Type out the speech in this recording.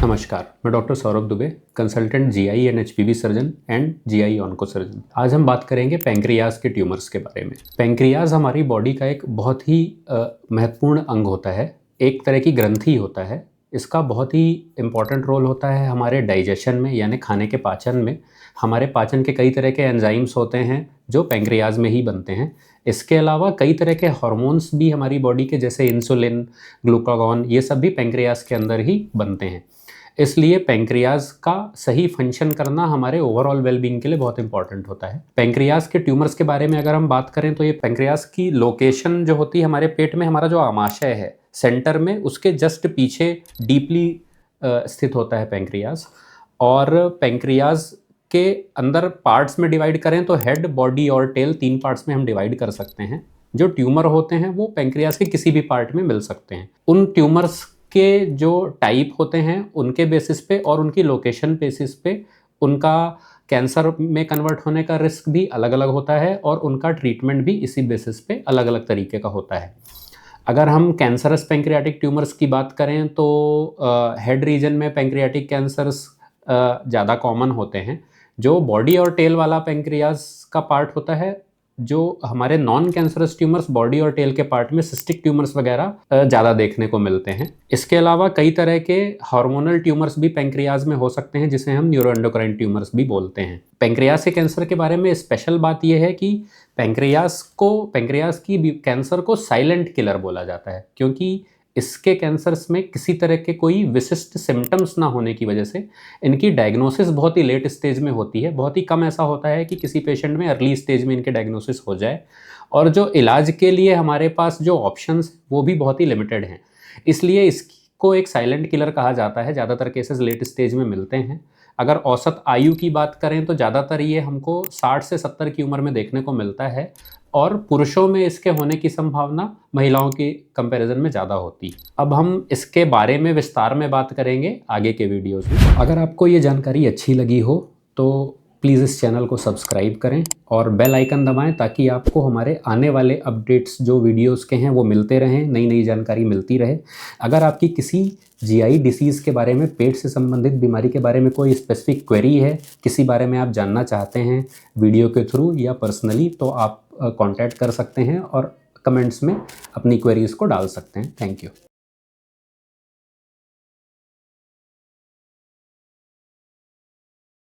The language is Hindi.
नमस्कार, मैं doctor Saurabh Dubey, consultant GI and HPV surgeon and GI onco surgeon. आज हम बात करेंगे पैंक्रियाज के ट्यूमर्स के बारे में। पैंक्रियाज हमारी बॉडी का एक बहुत ही महत्वपूर्ण अंग होता है, एक तरह की ग्रंथि होता है। इसका बहुत ही इम्पॉर्टेंट रोल होता है हमारे डाइजेशन में, यानी खाने के पाचन में। हमारे पाचन के कई तरह के एंजाइम्स होते हैं जो पैंक्रियाज में ही बनते हैं। इसके अलावा कई तरह के हार्मोन्स भी हमारी बॉडी के, जैसे इंसुलिन, ग्लूकागॉन, ये सब भी पैंक्रियाज के अंदर ही बनते हैं। इसलिए पैंक्रियाज का सही फंक्शन करना हमारे ओवरऑल वेलबींग के लिए बहुत इंपॉर्टेंट होता है। पैंक्रियाज के ट्यूमर्स के बारे में अगर हम बात करें तो ये पैंक्रियाज की लोकेशन जो होती है हमारे पेट में, हमारा जो आमाशय है सेंटर में, उसके जस्ट पीछे डीपली स्थित होता है पैंक्रियाज। और पैंक्रियाज के अंदर पार्ट्स में डिवाइड करें तो हेड, बॉडी और टेल, 3 पार्ट्स में हम डिवाइड कर सकते हैं। जो ट्यूमर होते हैं वो पैंक्रियाज के किसी भी पार्ट में मिल सकते हैं। उन ट्यूमर्स के जो टाइप होते हैं उनके बेसिस पे और उनकी लोकेशन बेसिस पे उनका कैंसर में कन्वर्ट होने का रिस्क भी अलग अलग होता है और उनका ट्रीटमेंट भी इसी बेसिस पे अलग अलग तरीके का होता है। अगर हम कैंसरस पैंक्रियाटिक ट्यूमर्स की बात करें तो हेड रीजन में पैंक्रियाटिक कैंसर्स ज़्यादा कॉमन होते हैं। जो बॉडी और टेल वाला पैंक्रियाज का पार्ट होता है, जो हमारे नॉन कैंसरस ट्यूमर्स बॉडी और टेल के पार्ट में सिस्टिक ट्यूमर्स वगैरह ज़्यादा देखने को मिलते हैं। इसके अलावा कई तरह के हार्मोनल ट्यूमर्स भी पैंक्रियाज में हो सकते हैं, जिसे हम न्यूरोएंडोक्राइन ट्यूमर्स भी बोलते हैं। पैंक्रियाज के कैंसर के बारे में स्पेशल बात यह है कि पैंक्रियाज की कैंसर को साइलेंट किलर बोला जाता है, क्योंकि इसके कैंसर्स में किसी तरह के कोई विशिष्ट सिम्टम्स ना होने की वजह से इनकी डायग्नोसिस बहुत ही लेट स्टेज में होती है। बहुत ही कम ऐसा होता है कि किसी पेशेंट में अर्ली स्टेज में इनके डायग्नोसिस हो जाए। और जो इलाज के लिए हमारे पास जो ऑप्शंस वो भी बहुत ही लिमिटेड हैं, इसलिए इसको एक साइलेंट किलर कहा जाता है। ज़्यादातर केसेस लेट स्टेज में मिलते हैं। अगर औसत आयु की बात करें तो ज़्यादातर ये हमको 60 से 70 की उम्र में देखने को मिलता है, और पुरुषों में इसके होने की संभावना महिलाओं के कंपैरिजन में ज़्यादा होती है। अब हम इसके बारे में विस्तार में बात करेंगे आगे के वीडियोस में। अगर आपको ये जानकारी अच्छी लगी हो तो प्लीज़ इस चैनल को सब्सक्राइब करें और बेल आइकन दबाएं, ताकि आपको हमारे आने वाले अपडेट्स जो वीडियोस के हैं वो मिलते रहें, नई नई जानकारी मिलती रहे। अगर आपकी किसी जीआई डिसीज़ के बारे में, पेट से संबंधित बीमारी के बारे में कोई स्पेसिफिक क्वेरी है, किसी बारे में आप जानना चाहते हैं वीडियो के थ्रू या पर्सनली, तो आप कांटेक्ट कर सकते हैं और कमेंट्स में अपनी क्वेरीज़ को डाल सकते हैं। Thank you.